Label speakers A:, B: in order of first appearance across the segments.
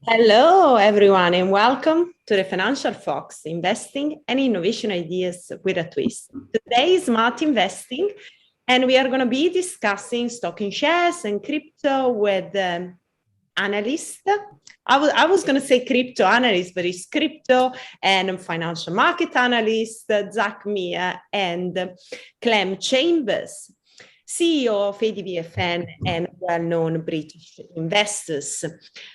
A: Hello, everyone, and welcome to the Financial Fox, investing and innovation ideas with a twist. Today is Smart Investing, and we are going to be discussing stock and shares and crypto with analyst. I was going to say crypto analyst, but it's crypto and financial market analyst, Zach Mia and Clem Chambers, CEO of ADVFN and well-known British investors.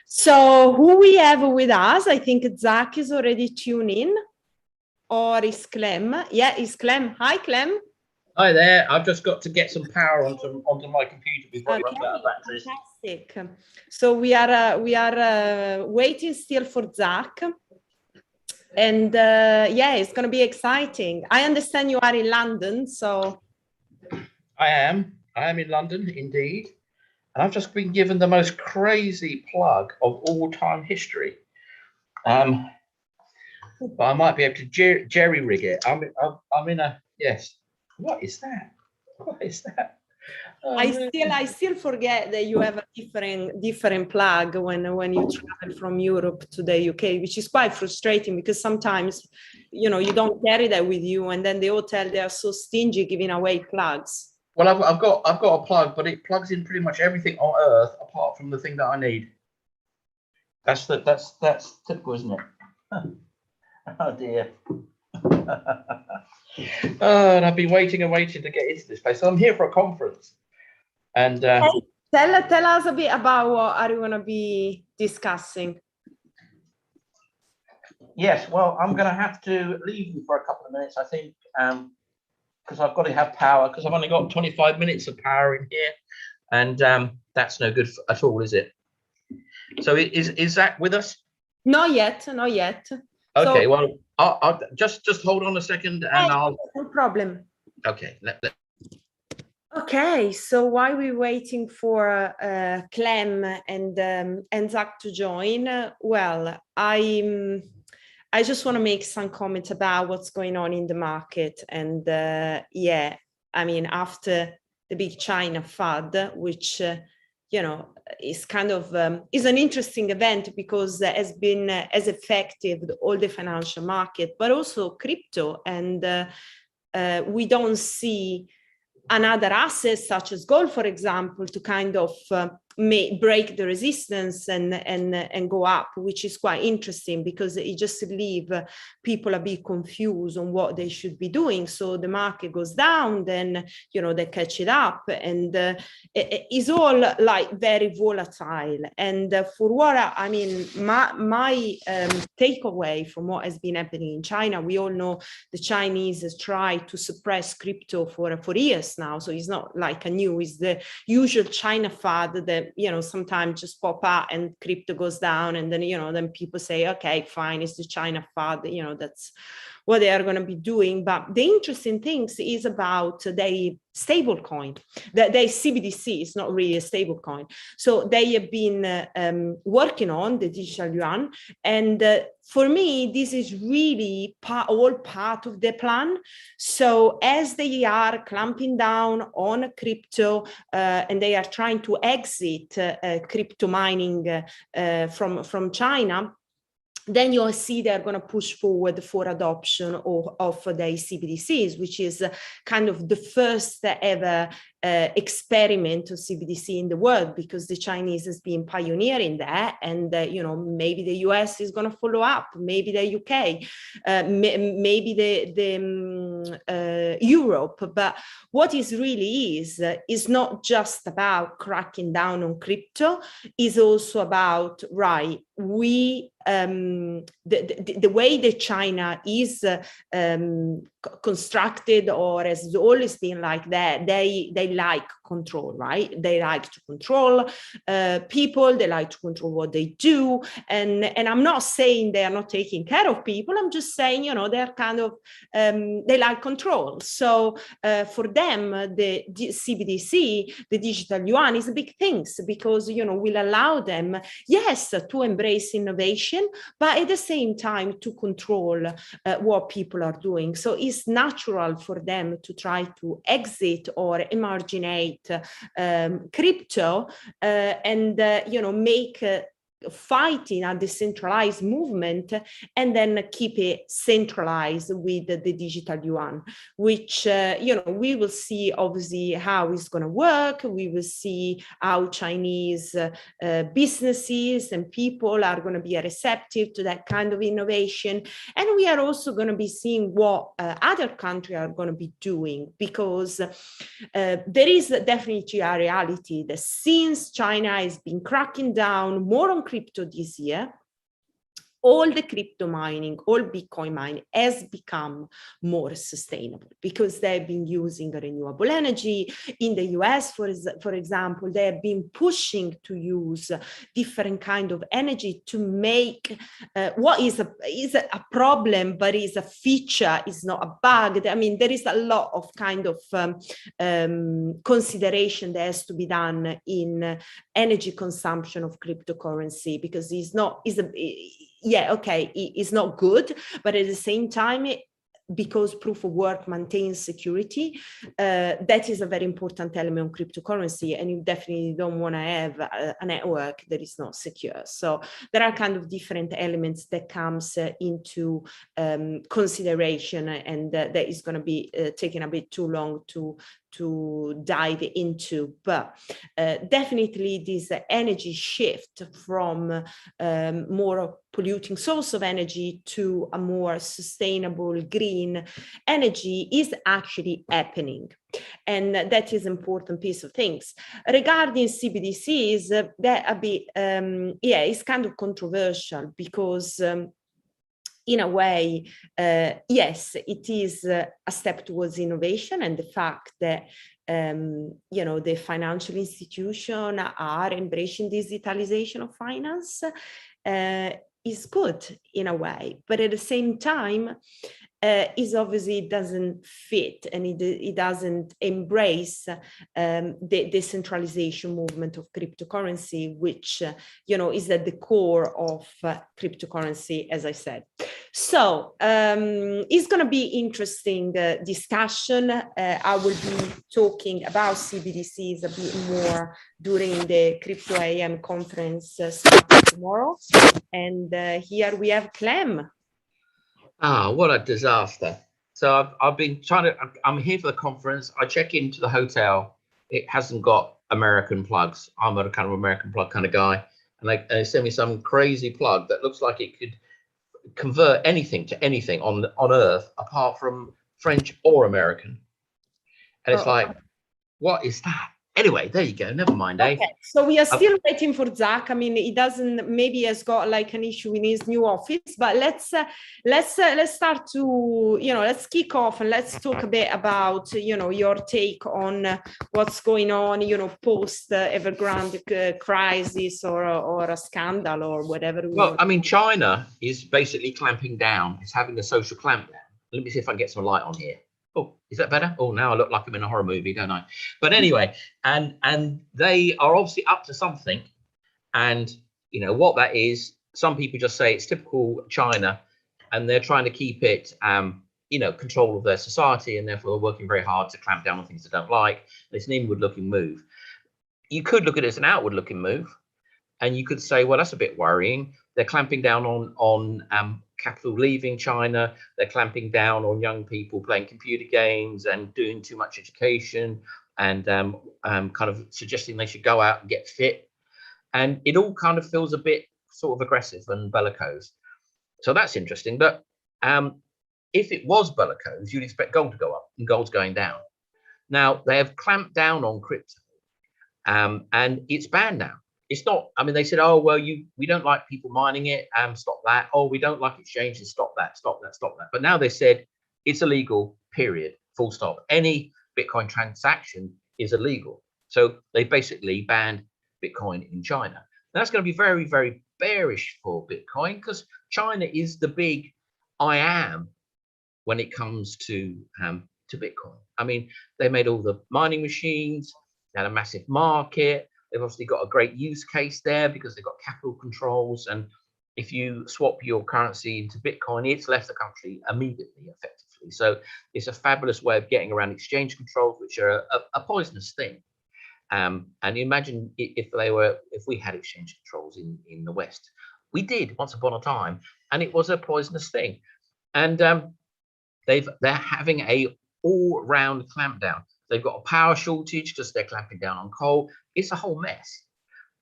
A: So who we have with us, I think Zach is already tuned in, or is Clem? Yeah, it's Clem. Hi, Clem.
B: Hi there. I've just got to get some power onto my computer before it runs out of batteries.
A: Fantastic. So we are waiting still for Zach. And yeah, it's going to be exciting. I understand you are in London, so...
B: I am in London, indeed. And I've just been given the most crazy plug of all time history. But I might be able to jerry rig it. I'm in a, yes. What is that? What is that?
A: I still forget that you have a different plug when you travel from Europe to the UK, which is quite frustrating because sometimes, you know, you don't carry that with you, and then the hotel, they are so stingy giving away plugs.
B: Well, I've got a plug, but it plugs in pretty much everything on Earth apart from the thing that I need. That's typical, isn't it? Oh dear. And I've been waiting and waiting to get into this place. So I'm here for a conference. And
A: tell us a bit about what are you going to be discussing.
B: Yes, well, I'm going to have to leave you for a couple of minutes, I think, because I've got to have power, because I've only got 25 minutes of power in here, and that's no good at all, is it? So is Zach with us?
A: Not yet.
B: Okay, so, well, I'll just hold on a second, and I'll...
A: No problem.
B: Okay,
A: Okay, so while we're waiting for Clem and Zach to join, well, I just want to make some comments about what's going on in the market. And yeah, I mean, after the big China FUD, which, you know, is kind of, is an interesting event because it has been as effective all the financial market, but also crypto. And we don't see another asset such as gold, for example, to kind of break the resistance and go up, which is quite interesting because it just leaves people a bit confused on what they should be doing. So the market goes down, then, you know, they catch it up, and it's all like very volatile. And for what I mean, my takeaway from what has been happening in China, we all know the Chinese has tried to suppress crypto for years now. So it's not like a new, it's the usual China FUD that, you know, sometimes just pop up and crypto goes down, and then, you know, then people say, okay, fine, it's the China FUD, you know, that's what they are going to be doing. But the interesting thing is about the stable coin, the CBDC is not really a stable coin. So they have been working on the digital yuan. And for me, this is really all part of the plan. So as they are clamping down on crypto and they are trying to exit crypto mining from China, then you'll see they're going to push forward for adoption of the CBDCs, which is kind of the first ever experiment of CBDC in the world, because the Chinese has been pioneering that, and you know, maybe the US is going to follow up, maybe the UK, maybe the Europe. But what is really is not just about cracking down on crypto, is also about, right, we the way that China is constructed, or has always been like that, they like control, right? They like to control people, they like to control what they do, and I'm not saying they are not taking care of people, I'm just saying, you know, they're kind of they like control. So for them, the CBDC, the digital yuan, is a big thing, because, you know, will allow them, yes, to embrace innovation, but at the same time to control what people are doing. So it's natural for them to try to exit or emarginate crypto and, you know, make fighting a decentralized movement and then keep it centralized with the digital yuan, which, we will see obviously how it's going to work. We will see how Chinese businesses and people are going to be receptive to that kind of innovation. And we are also going to be seeing what other countries are going to be doing, because there is definitely a reality that since China has been cracking down more on crypto this year, all the crypto mining, all Bitcoin mining has become more sustainable because they've been using renewable energy. In the US, for example, they have been pushing to use different kind of energy to make what is a problem, but is a feature, is not a bug. I mean, there is a lot of kind of consideration that has to be done in energy consumption of cryptocurrency, because it's not good, but at the same time, because proof of work maintains security, that is a very important element of cryptocurrency, and you definitely don't want to have a network that is not secure. So there are kind of different elements that comes into consideration, and that is going to be taking a bit too long to dive into, but definitely this energy shift from more polluting source of energy to a more sustainable green energy is actually happening. And that is an important piece of things. Regarding CBDCs, that a bit, it's kind of controversial, because in a way, yes, it is a step towards innovation, and the fact that the financial institutions are embracing digitalization of finance is good in a way, but at the same time, is obviously doesn't fit, and it doesn't embrace the decentralization movement of cryptocurrency, which is at the core of cryptocurrency, as I said. So it's going to be interesting discussion. I will be talking about CBDCs a bit more during the Crypto AM conference starting tomorrow. And here we have Clem.
B: Ah, what a disaster. So I've been I'm here for the conference. I check into the hotel. It hasn't got American plugs. I'm a kind of American plug kind of guy. And they send me some crazy plug that looks like it could convert anything to anything on Earth apart from French or American. And it's like, what is that? Anyway, there you go. Never mind, eh?
A: Okay. So we are still waiting for Zach. I mean, he doesn't, maybe has got like an issue in his new office, but let's start to, let's kick off and let's talk a bit about, your take on what's going on, post Evergrande crisis or a scandal or whatever.
B: Well, I mean, China is basically clamping down. It's having a social clampdown. Let me see if I can get some light on here. Oh, is that better? Oh, now I look like I'm in a horror movie, don't I? But anyway, and they are obviously up to something. And, what that is, some people just say it's typical China, and they're trying to keep it, control of their society, and therefore working very hard to clamp down on things they don't like. It's an inward-looking move. You could look at it as an outward-looking move, and you could say, well, that's a bit worrying. They're clamping down on capital leaving China. They're clamping down on young people playing computer games and doing too much education, and kind of suggesting they should go out and get fit. And it all kind of feels a bit sort of aggressive and bellicose. So that's interesting. But if it was bellicose, you'd expect gold to go up, and gold's going down. Now, they have clamped down on crypto, and it's banned now. It's not, I mean, they said, oh, well, we don't like people mining it, stop that. Oh, we don't like exchanges, stop that. But now they said it's illegal, period, full stop. Any Bitcoin transaction is illegal. So they basically banned Bitcoin in China. That's going to be very, very bearish for Bitcoin, because China is the big I am when it comes to Bitcoin. I mean, they made all the mining machines, they had a massive market. They've obviously got a great use case there because they've got capital controls. And if you swap your currency into Bitcoin, it's left the country immediately, effectively. So it's a fabulous way of getting around exchange controls, which are a poisonous thing. And you imagine if we had exchange controls in the West. We did once upon a time, and it was a poisonous thing. And they're having a all-round clampdown. They've got a power shortage because they're clamping down on coal. It's a whole mess.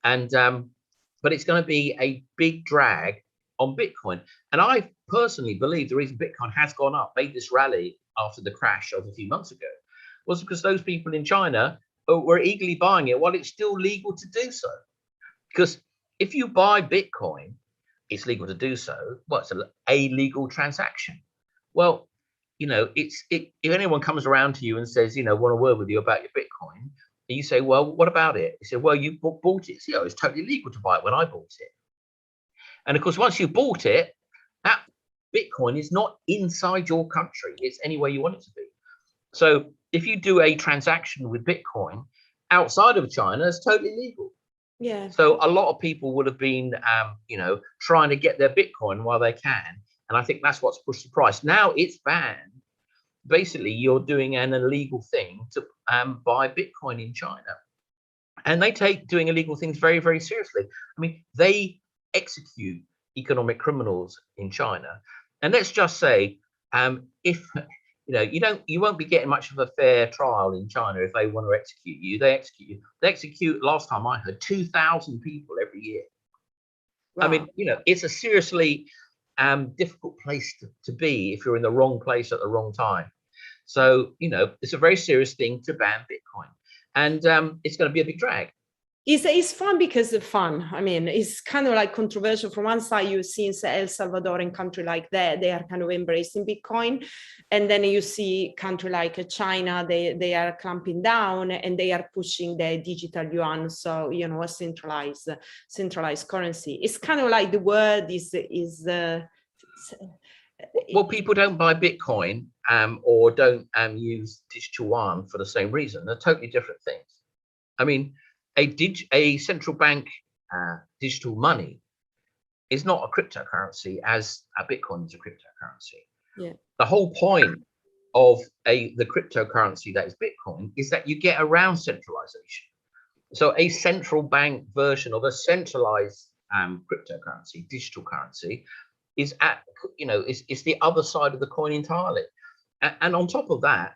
B: And but it's going to be a big drag on Bitcoin. And I personally believe the reason Bitcoin has gone up, made this rally after the crash of a few months ago, was because those people in China were eagerly buying it while it's still legal to do so. Because if you buy Bitcoin, it's legal to do so. Well, it's a legal transaction. Well, you know, if anyone comes around to you and says, you know, want a word with you about your Bitcoin, and you say, well, what about it? You say, well, you bought it. So, you know, it's totally legal to buy it when I bought it. And of course, once you bought it, that Bitcoin is not inside your country. It's anywhere you want it to be. So if you do a transaction with Bitcoin outside of China, it's totally legal.
A: Yeah.
B: So a lot of people would have been, you know, trying to get their Bitcoin while they can. And I think that's what's pushed the price. Now it's banned. Basically, you're doing an illegal thing to buy Bitcoin in China. And they take doing illegal things very, very seriously. I mean, they execute economic criminals in China. And let's just say, if you know, you won't be getting much of a fair trial in China if they want to execute you. They execute you. They execute, last time I heard, 2,000 people every year. Wow. I mean, you know, it's a seriously difficult place to be if you're in the wrong place at the wrong time. So, you know, it's a very serious thing to ban Bitcoin, and it's going to be a big drag.
A: It's fun because of fun. I mean, it's kind of like controversial. From one side, you see in El Salvador and country like that, they are kind of embracing Bitcoin. And then you see country like China, they are clamping down and they are pushing the digital yuan. So, you know, a centralized currency. It's kind of like the word is
B: well, people don't buy Bitcoin or don't use digital yuan for the same reason. They're totally different things. I mean, a central bank digital money is not a cryptocurrency as a Bitcoin is a cryptocurrency.
A: Yeah.
B: The whole point of the cryptocurrency that is Bitcoin is that you get around centralization. So a central bank version of a centralized cryptocurrency, digital currency, is it's the other side of the coin entirely. And on top of that,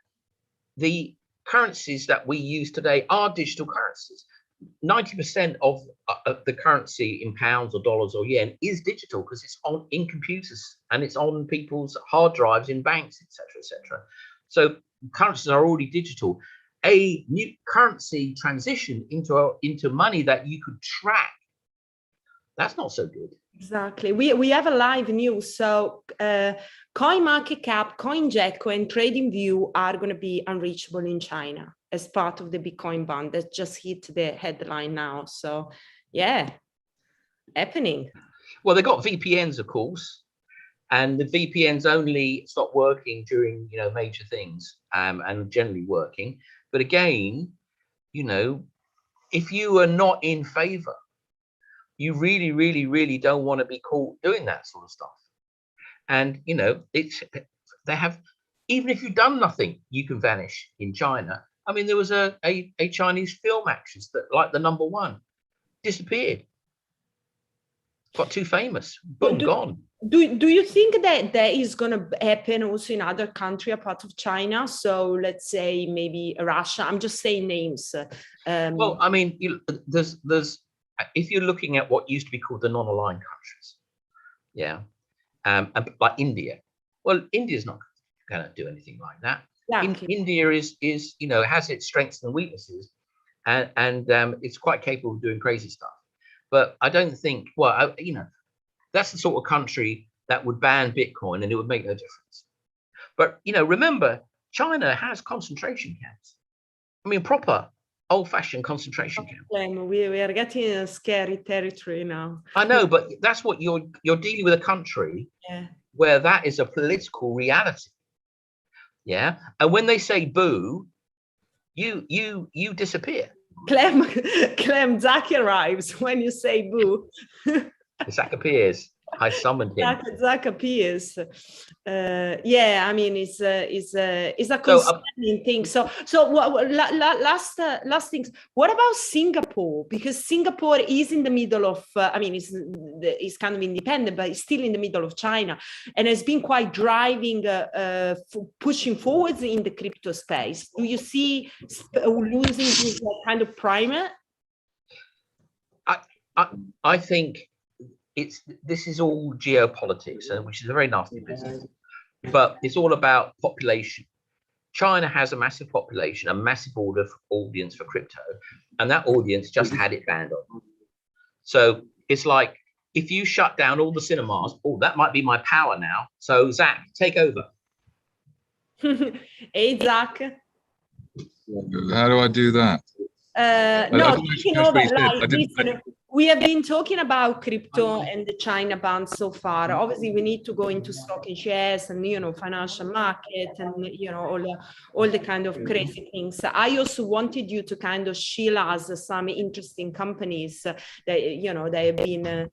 B: the currencies that we use today are digital currencies. 90% of the currency in pounds or dollars or yen is digital because it's in computers and it's on people's hard drives in banks, etc., etc. So currencies are already digital. A new currency transition into money that you could track, that's not so good.
A: Exactly. We have a live news. So CoinMarketCap, CoinGecko, and TradingView are going to be unreachable in China as part of the Bitcoin ban that just hit the headline now. So yeah, happening.
B: Well, they got VPNs, of course, and the VPNs only stop working during, you know, major things and generally working. But again, you know, if you are not in favor, you really, really, really don't want to be caught doing that sort of stuff. And, you know, they have, even if you've done nothing, you can vanish in China. I mean, there was a Chinese film actress that, like the #1, disappeared. Got too famous. Boom, gone.
A: Do you think that is going to happen also in other countries apart of China? So let's say maybe Russia. I'm just saying names.
B: Well, I mean, there's if you're looking at what used to be called the non-aligned countries, yeah, like India. Well, India's not going to do anything like that. Yeah, India is you know, has its strengths and weaknesses, and it's quite capable of doing crazy stuff. But I don't think, well, you know, that's the sort of country that would ban Bitcoin and it would make no difference. But, you know, remember, China has concentration camps. I mean, proper old-fashioned concentration camps.
A: We are getting a scary territory now.
B: I know, but that's what you're dealing with, a country where that is a political reality. Yeah. And when they say boo, you disappear.
A: Clem, Zach arrives when you say boo.
B: Zach appears. I summoned him.
A: Zach appears. Yeah, I mean, it's a
B: So,
A: concerning thing. So last things. What about Singapore? Because Singapore is in the middle of. I mean, it's kind of independent, but it's still in the middle of China, and has been quite driving, pushing forwards in the crypto space. Do you see losing this kind of primer?
B: I think this is all geopolitics, which is a very nasty business, but it's all about population. China has a massive population, a massive audience for crypto, and that audience just had it banned on. So it's like, if you shut down all the cinemas, that might be my power now. So Zach, take over.
A: Hey, Zach.
C: How do I do that?
A: No, taking over, like, we have been talking about crypto and the China ban so far. Obviously, we need to go into stock and shares and, financial market and, all the kind of crazy things. I also wanted you to kind of shield us some interesting companies that, they have been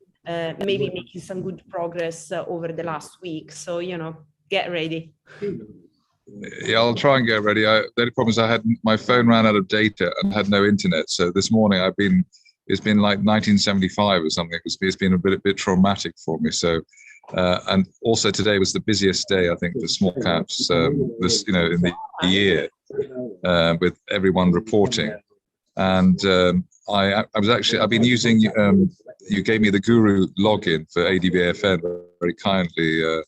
A: maybe making some good progress over the last week. So, get ready.
C: Yeah, I'll try and get ready. The only problem is my phone ran out of data and had no internet. So this morning it's been like 1975 or something. It's been a bit traumatic for me. So, and also today was the busiest day, I think, for small caps, in the year, with everyone reporting. And I've been using, you gave me the Guru login for ADVFN very kindly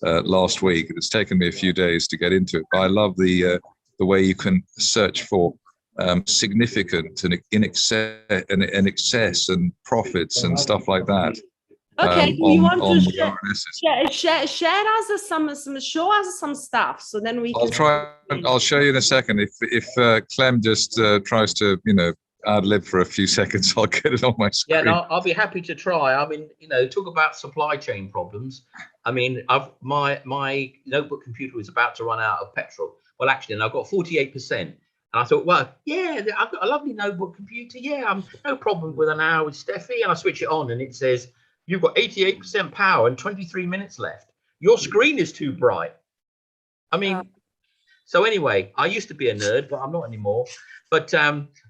C: last week. It's taken me a few days to get into it, but I love the way you can search for significant and in excess and profits and stuff like that.
A: Okay, you want to share us show us some stuff, so then we can.
C: I'll show you in a second. If Clem just tries to, ad lib for a few seconds, I'll get it on my screen.
B: Yeah, no, I'll be happy to try. I mean, talk about supply chain problems. I mean, my notebook computer was about to run out of petrol. Well, actually, and I've got 48%. And I thought, well, yeah, I've got a lovely notebook computer. Yeah, I'm no problem with an hour with Steffi. And I switch it on and it says, you've got 88% power and 23 minutes left. Your screen is too bright. I mean, so anyway, I used to be a nerd, but I'm not anymore. But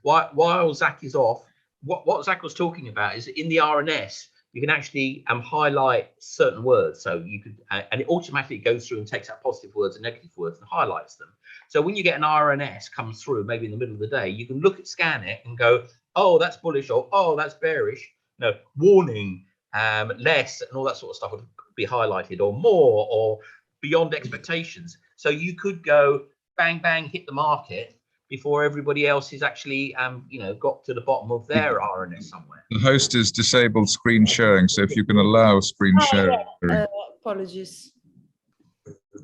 B: while Zach is off, what Zach was talking about is in the RNS, you can actually highlight certain words. So you could, and it automatically goes through and takes out positive words and negative words and highlights them. So when you get an RNS comes through, maybe in the middle of the day, you can scan it and go, oh, that's bullish, or oh, that's bearish. No, warning, less, and all that sort of stuff would be highlighted, or more, or beyond expectations. So you could go bang, bang, hit the market before everybody else is actually, got to the bottom of their RNS somewhere.
C: The host is disabled screen sharing, so if you can allow screen sharing.
A: Apologies.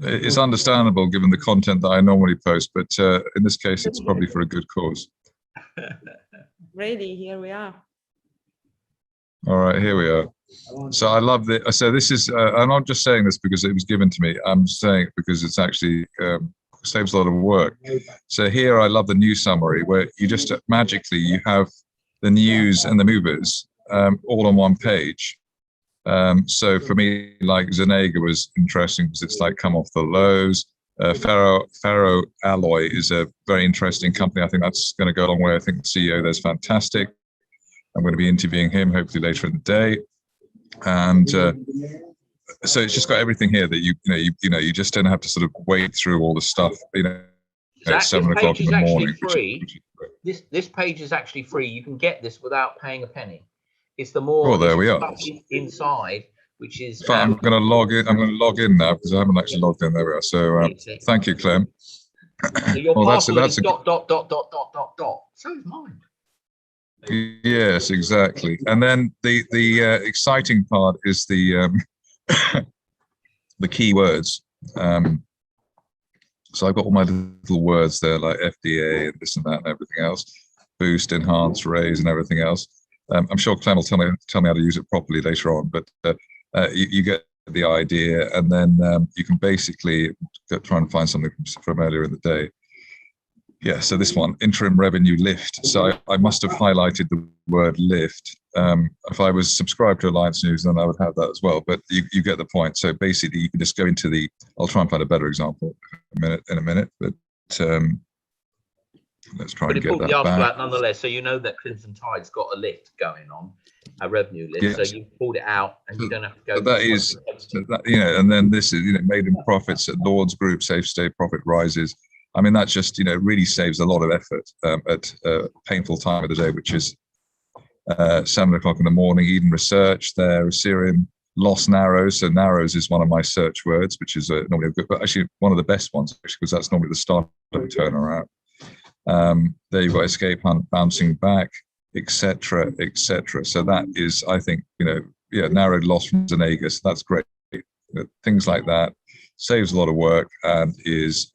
C: It's understandable given the content that I normally post, but in this case, it's probably for a good cause.
A: Ready, here we are.
C: All right, here we are. So I love the. So this is. I'm not just saying this because it was given to me. I'm saying it because it's actually saves a lot of work. So here I love the news summary where you just magically you have the news and the movers all on one page. So for me, like Zenega was interesting because it's like come off the lows. Ferro Alloy is a very interesting company. I think that's going to go a long way. I think the CEO there's fantastic. I'm going to be interviewing him hopefully later in the day. And so it's just got everything here that you just don't have to sort of wade through all the stuff, at 7 o'clock in the morning.
B: This page is actually free. You can get this without paying a penny. It's the more
C: there we are.
B: Inside, which is.
C: I'm going to log in. I'm going to log in now because I haven't actually logged in. There we are. So thank you, Clem.
B: So your password is ... So is mine.
C: Yes, exactly. And then the exciting part is the the keywords. So I've got all my little words there, like FDA and this and that and everything else, boost, enhance, raise, and everything else. I'm sure Clem will tell me how to use it properly later on, but you get the idea, and then you can basically try and find something from earlier in the day. Yeah, so this one, interim revenue lift. So I must have highlighted the word lift. If I was subscribed to Alliance News, then I would have that as well. But you get the point. So basically, you can just go into the. I'll try and find a better example in a minute. But let's try and get that
B: asked
C: back.
B: That nonetheless, so you know that Crimson Tide's got a lift going on, a revenue lift.
C: Yes.
B: So you pulled it out, and you don't have to go.
C: But that is, and then this is, maiden profits at Lords Group, Safe Stay profit rises. I mean, that just, really saves a lot of effort at a painful time of the day, which is 7 o'clock in the morning. Eden Research there, Assyrian lost Narrows. So Narrows is one of my search words, which is normally a good, but actually one of the best ones, because that's normally the start of a turnaround. There you've got Escape Hunt bouncing back, etc., etc. So that is, I think, narrowed loss from Zenagas. That's great. Things like that saves a lot of work and is,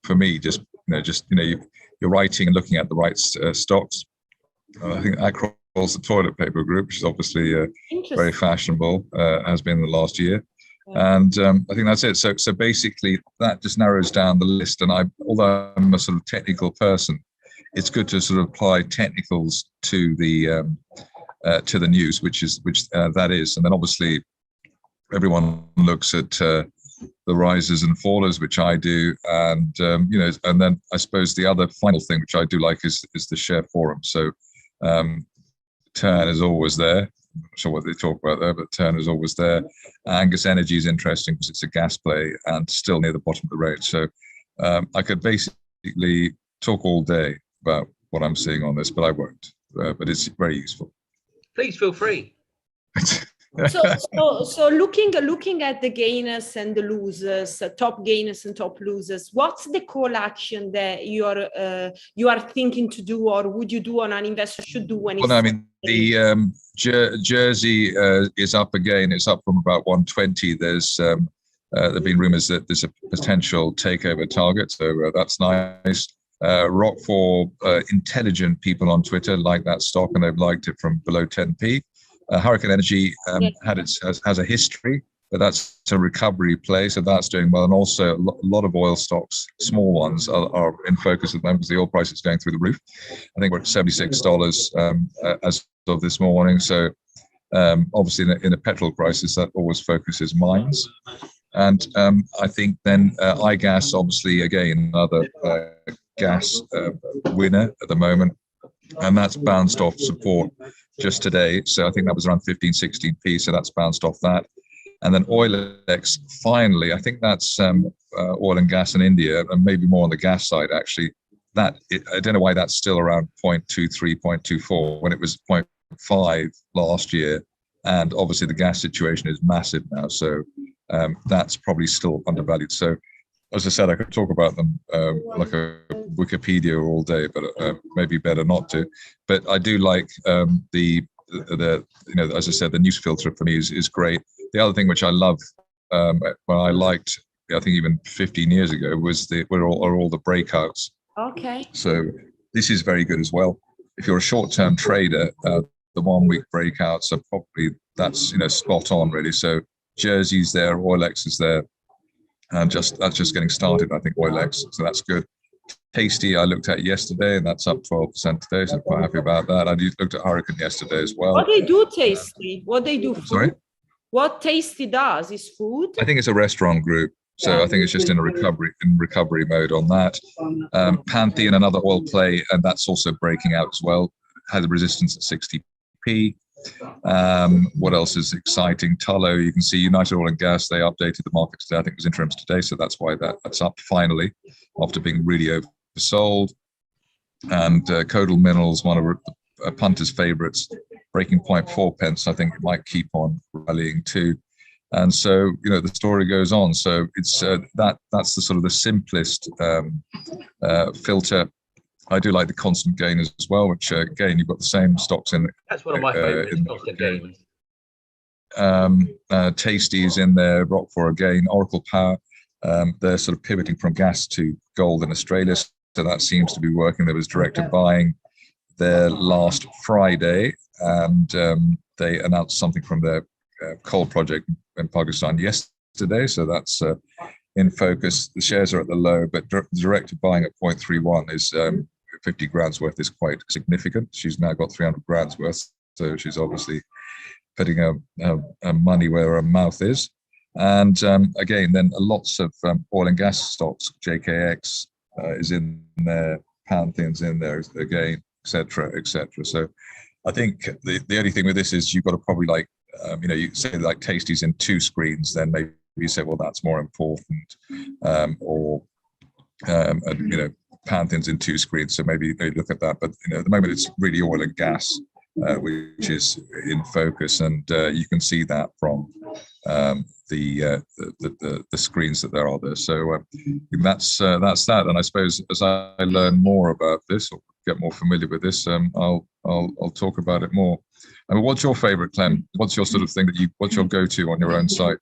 C: for me, you're writing and looking at the right stocks. I think Acrol's the toilet paper group, which is obviously very fashionable, has been in the last year. And I think that's it. So basically, that just narrows down the list. And although I'm a sort of technical person, it's good to sort of apply technicals to the news, which that is. And then obviously, everyone looks at the risers and fallers, which I do, and and then I suppose the other final thing which I do like is the share forum. So Turn is always there. I'm not sure what they talk about there, but Turn is always there. Angus Energy is interesting because it's a gas play and still near the bottom of the range. So I could basically talk all day about what I'm seeing on this, but I won't. But it's very useful.
B: Please feel free.
A: So looking at the gainers and the losers, top gainers and top losers, what's the call action that you are thinking to do, or would you do, on an investor should do when?
C: Well, I mean, the Jersey is up again. It's up from about 120. There's there've been rumours that there's a potential takeover target, so that's nice. Rockford, intelligent people on Twitter like that stock, and they've liked it from below 10p. Hurricane Energy has a history, but that's a recovery play, so that's doing well. And also a lot of oil stocks, small ones, are in focus at the moment because the oil price is going through the roof. I think we're at $76 as of this morning. So obviously in a petrol crisis, that always focuses mines. And I think then iGas, obviously, again, another gas winner at the moment. And that's bounced off support just today. So I think that was around 15, 16p. So that's bounced off that. And then Oilex, finally, I think that's oil and gas in India, and maybe more on the gas side, actually. I don't know why that's still around 0.23, 0.24 when it was 0.5 last year. And obviously the gas situation is massive now. So that's probably still undervalued. So as I said, I could talk about them like a Wikipedia all day, but maybe better not to. But I do like the as I said, the news filter for me is great. The other thing which I love, well, I liked, I think even 15 years ago, was all the breakouts.
A: Okay.
C: So this is very good as well. If you're a short-term trader, the 1 week breakouts are probably, that's spot on really. So Jersey's there, Oilex is there. And that's just getting started, I think, Oilex. So that's good. Tasty, I looked at yesterday, and that's up 12% today. So I'm quite happy about that. I looked at Hurricane yesterday as well.
A: What they do, Tasty? What they do? Food?
C: Sorry?
A: What Tasty does is food?
C: I think it's a restaurant group. So I think it's just in recovery mode on that. Pantheon, another oil play, and that's also breaking out as well. Had a resistance at 60p. What else is exciting? Tullow, you can see United Oil and Gas, they updated the market today. I think it was interims today, so that's why that's up finally after being really oversold. And Codal Minerals, one of Punter's favourites, breaking 0.4 pence. I think it might keep on rallying too. And so, the story goes on. So it's that's the sort of the simplest filter. I do like the constant gainers as well, which again, you've got the same stocks in.
B: That's one of my favourites, constant gainers.
C: Tasty's in there, Rockford again, Oracle Power. They're sort of pivoting from gas to gold in Australia. So that seems to be working. There was directed buying there last Friday, and they announced something from their coal project in Pakistan yesterday. So that's in focus. The shares are at the low, but directed buying at 0.31 is 50 grand's worth is quite significant. She's now got 300 grand's worth, so she's obviously putting her money where her mouth is. And again, then lots of oil and gas stocks. JKX is in there, Pantheon's in there again, etc., etc. So I think the only thing with this is you've got to probably like, you say like Tasty's in 2 screens, then maybe you say, well, that's more important, or Pantheon's in 2 screens, so maybe look at that. But at the moment, it's really oil and gas, which is in focus, and you can see that from the screens that there are there. So that's that. And I suppose as I learn more about this or get more familiar with this, I'll talk about it more. I mean, what's your favorite, Clem? What's your sort of thing what's your go-to on your own site?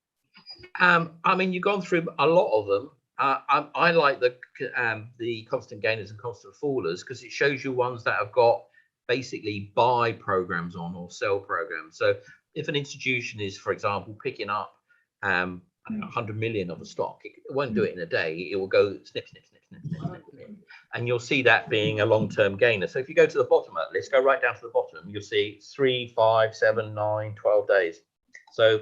B: I mean, you've gone through a lot of them. I like the constant gainers and constant fallers because it shows you ones that have got basically buy programs on or sell programs. So if an institution is, for example, picking up 100 million of a stock, it won't do it in a day. It will go snip, snip, snip, snip, snip, snip, snip. And you'll see that being a long-term gainer. So if you go to the bottom of that list, go right down to the bottom, you'll see 3, 5, 7, 9, 12 days. So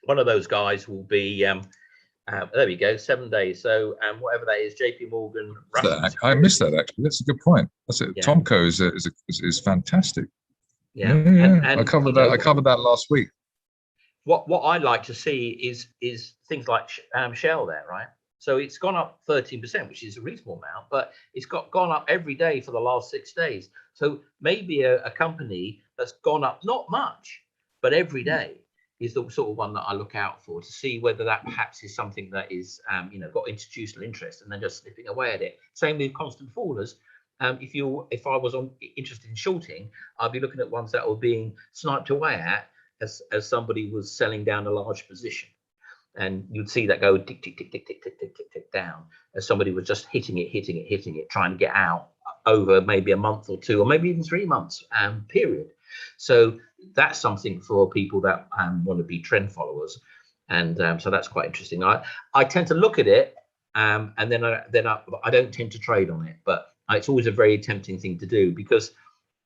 B: one of those guys will be, there we go, 7 days. So whatever that is, JP Morgan.
C: I missed that actually. That's a good point. That's it. Yeah. Tomco is fantastic. Yeah. And I covered that. I covered that last week.
B: What I like to see is things like Shell there, right? So it's gone up 13%, which is a reasonable amount, but it's gone up every day for the last 6 days. So maybe a company that's gone up not much, but every day is the sort of one that I look out for to see whether that perhaps is something that is, got institutional interest and then just slipping away at it. Same with constant fallers. If I was interested in shorting, I'd be looking at ones that were being sniped away at as somebody was selling down a large position. And you'd see that go tick, tick, tick, tick, tick, tick, tick, tick, tick down as somebody was just hitting it, trying to get out over maybe a month or 2, or maybe even 3 months period. So that's something for people that want to be trend followers. And so that's quite interesting. I tend to look at it and then I don't tend to trade on it, but it's always a very tempting thing to do, because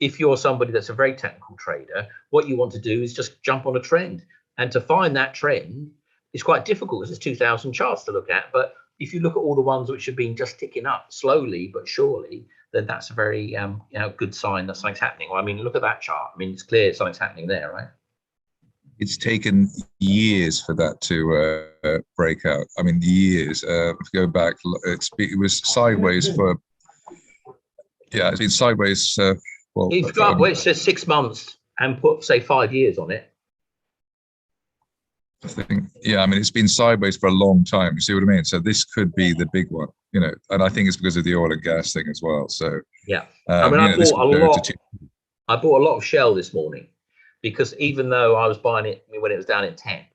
B: if you're somebody that's a very technical trader, what you want to do is just jump on a trend. And to find that trend is quite difficult because there's 2,000 charts to look at. But if you look at all the ones which have been just ticking up slowly but surely, then that's a very good sign that something's happening. Well, I mean, look at that chart. I mean, it's clear something's happening there, right?
C: It's taken years for that to break out. I mean, years. If you go back, it was sideways for. Yeah, it's been sideways. If
B: you go up where it says 6 months and put, say, 5 years on it.
C: I think, yeah, I mean, it's been sideways for a long time. You see what I mean? So this could be the big one, and I think it's because of the oil and gas thing as well. So
B: yeah, I mean, I bought a lot of Shell this morning, because even though I was buying it when it was down at 10,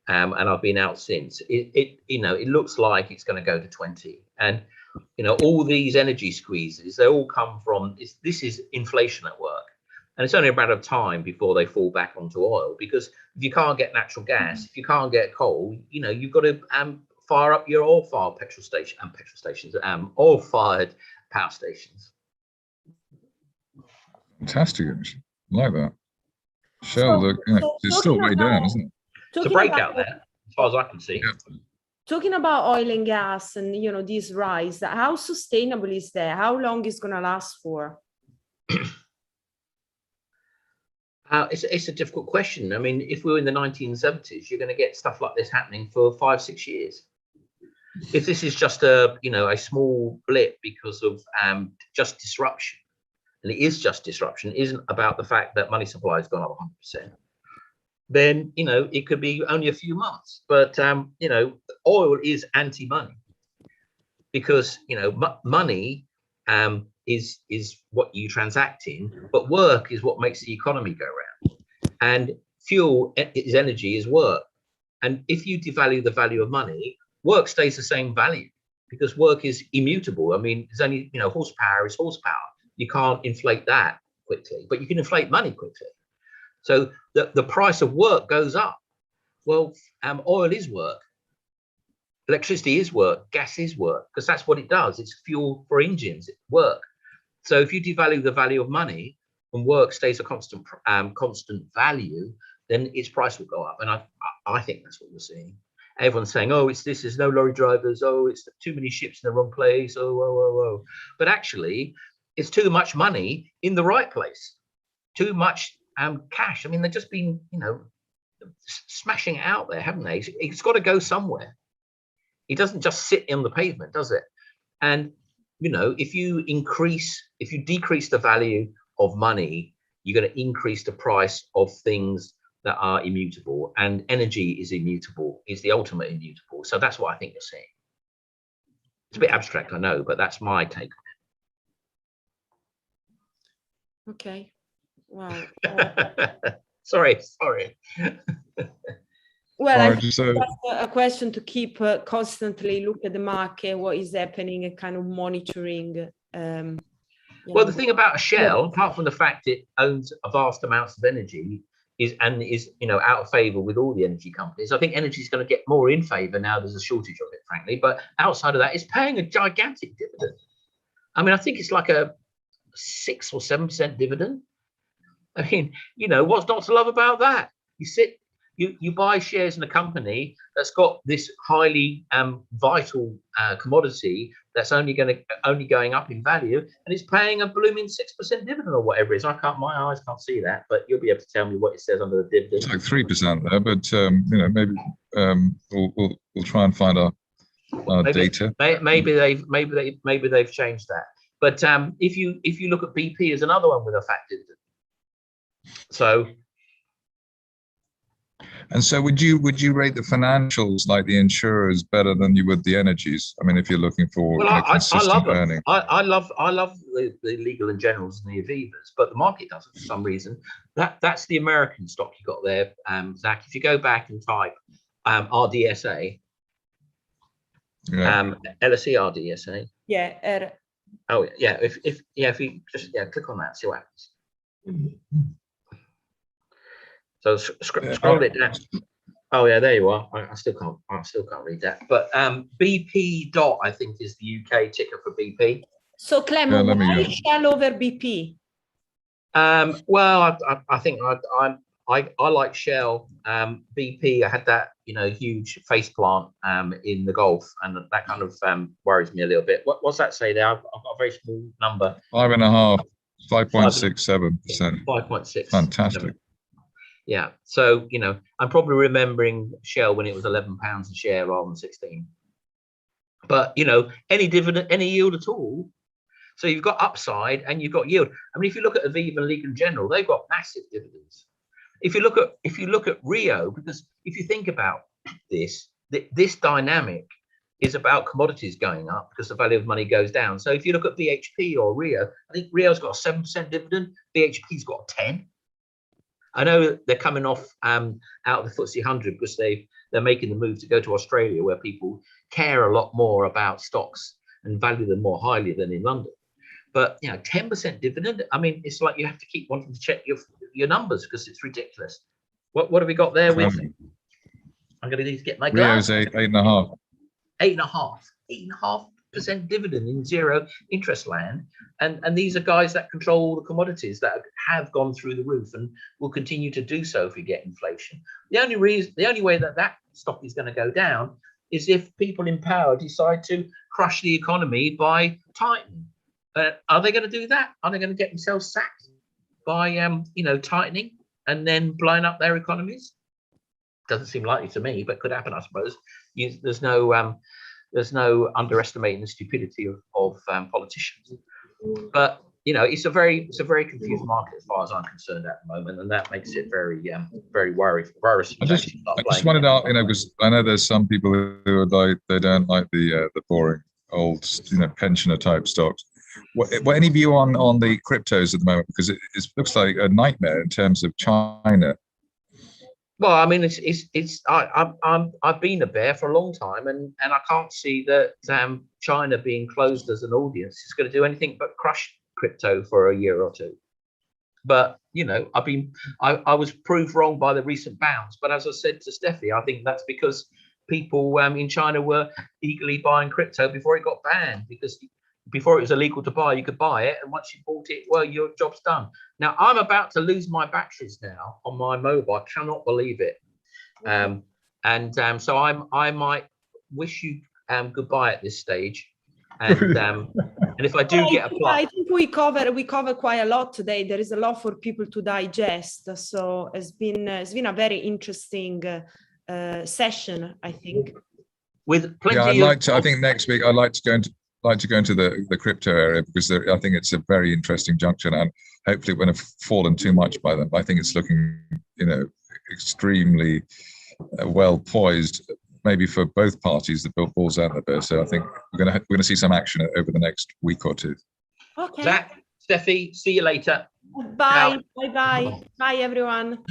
B: and I've been out since, it looks like it's going to go to 20, and all these energy squeezes, they all come from this is inflation at work. And it's only a matter of time before they fall back onto oil, because if you can't get natural gas, if you can't get coal, you've got to fire up your oil-fired oil-fired power stations.
C: Fantastic, I like that. Shell, it's still way down, isn't it?
B: It's a breakout there, as far as I can see.
C: Yeah.
A: Talking about oil and gas and this rise, how sustainable is that? How long is going to last for?
B: It's a difficult question. I mean, if we were in the 1970s, you're going to get stuff like this happening for 5-6 years. If this is just a small blip because of just disruption, and it is just disruption, it isn't about the fact that money supply has gone up 100%, then it could be only a few months. But oil is anti-money, because money is what you transact in, but work is what makes the economy go round. And fuel is energy, is work. And if you devalue the value of money, work stays the same value, because work is immutable. I mean, there's only horsepower is horsepower. You can't inflate that quickly, but you can inflate money quickly. So the price of work goes up. Well, oil is work. electricity is work, gas is work, because that's what it does. It's fuel for engines, it's work. So if you devalue the value of money and work stays a constant value, then its price will go up. And I think that's what we're seeing. Everyone's saying, oh, it's this, there's no lorry drivers, oh, it's too many ships in the wrong place, oh. But actually, it's too much money in the right place, too much cash. I mean, they've just been, smashing it out there, haven't they? It's got to go somewhere. It doesn't just sit on the pavement, does it? And, if you decrease the value of money, you're going to increase the price of things that are immutable, and energy is immutable, is the ultimate immutable. So that's what I think you're seeing. It's a bit abstract, I know, but that's my take on it.
A: Okay. Wow.
B: Sorry.
A: Well, I
C: Right,
A: think
C: so-
A: that's a question to keep constantly look at the market, what is happening, and kind of monitoring.
B: Well, the thing about a Shell, apart from the fact it owns a vast amounts of energy, is out of favor with all the energy companies. I think energy is going to get more in favor now. There's a shortage of it, frankly. But outside of that, it's paying a gigantic dividend. I mean, I think it's like a 6 or 7% dividend. I mean, what's not to love about that? You buy shares in a company that's got this highly vital commodity that's only going up in value, and it's paying a blooming 6% dividend or whatever it is. My eyes can't see that, but you'll be able to tell me what it says under the dividend.
C: It's like 3% there, but maybe we'll try and find our data.
B: Maybe they've changed that. But if you look at BP as another one with a fat dividend, so.
C: And so would you rate the financials like the insurers better than you would the energies? I mean, if you're looking for consistent
B: I love
C: earning.
B: I love the Legal and Generals and the Avivas, but the market doesn't for some reason. That's the American stock you got there, Zach. If you go back and type RDSA,
C: Yeah.
B: LSE RDSA.
A: Yeah.
B: Oh yeah. If you just click on that, see what happens. So scroll it down. Oh yeah, there you are. I still can't read that. But BP dot, I think, is the UK ticker for BP.
A: So Clem, why Shell over BP?
B: Well, I think I like Shell. BP, I had that huge face plant in the Gulf, and that kind of worries me a little bit. What's that say there? I've got a very small number.
C: 5.5, 5.67%.
B: 5.6.
C: Fantastic.
B: Yeah, so I'm probably remembering Shell when it was £11 a share rather than 16. But any dividend, any yield at all. So you've got upside and you've got yield. I mean, if you look at Aviva and Legal & General, they've got massive dividends. If you look at Rio, because if you think about this dynamic is about commodities going up because the value of money goes down. So if you look at BHP or Rio, I think Rio's got a 7% dividend, BHP's got 10. I know they're coming off out of the FTSE 100 because they're making the move to go to Australia, where people care a lot more about stocks and value them more highly than in London. But 10% dividend. I mean, it's like you have to keep wanting to check your numbers because it's ridiculous. What have we got there with? I'm going to need to get my
C: Rio's
B: glasses.
C: 8.5.
B: 8.5% dividend in zero interest land. And these are guys that control all the commodities that have gone through the roof and will continue to do so if we get inflation. The only way that stock is going to go down is if people in power decide to crush the economy by tightening. Are they going to do that? Are they going to get themselves sacked by tightening and then blowing up their economies? Doesn't seem likely to me, but could happen, I suppose. There's no underestimating the stupidity of politicians. But it's a very confused market as far as I'm concerned at the moment, and that makes it very worrisome.
C: I just wanted to, because I know there's some people who are like they don't like the boring old pensioner type stocks. What any view on the cryptos at the moment, because it looks like a nightmare in terms of China.
B: Well, I mean, I've been a bear for a long time, and I can't see that China being closed as an audience is going to do anything but crush crypto for a year or two. But I was proved wrong by the recent bounce. But as I said to Steffi, I think that's because people in China were eagerly buying crypto before it got banned, because before it was illegal to buy, you could buy it, and once you bought it, well, your job's done. Now I'm about to lose my batteries now on my mobile. I cannot believe it. So I might wish you goodbye at this stage. And if I do get a plug,
A: I think we cover quite a lot today. There is a lot for people to digest. So it's been a very interesting session, I think.
B: With plenty.
C: Yeah, I'd like to. I think next week I'd like to go into the crypto area, because I think it's a very interesting junction, and hopefully it won't have fallen too much by them. I think it's looking, extremely well poised, maybe for both parties, the bulls and the bears. So I think we're going to see some action over the next week or two.
A: Okay.
B: Zach, Steffi, see you later.
A: Bye.
B: Ciao.
A: Bye. Bye, everyone.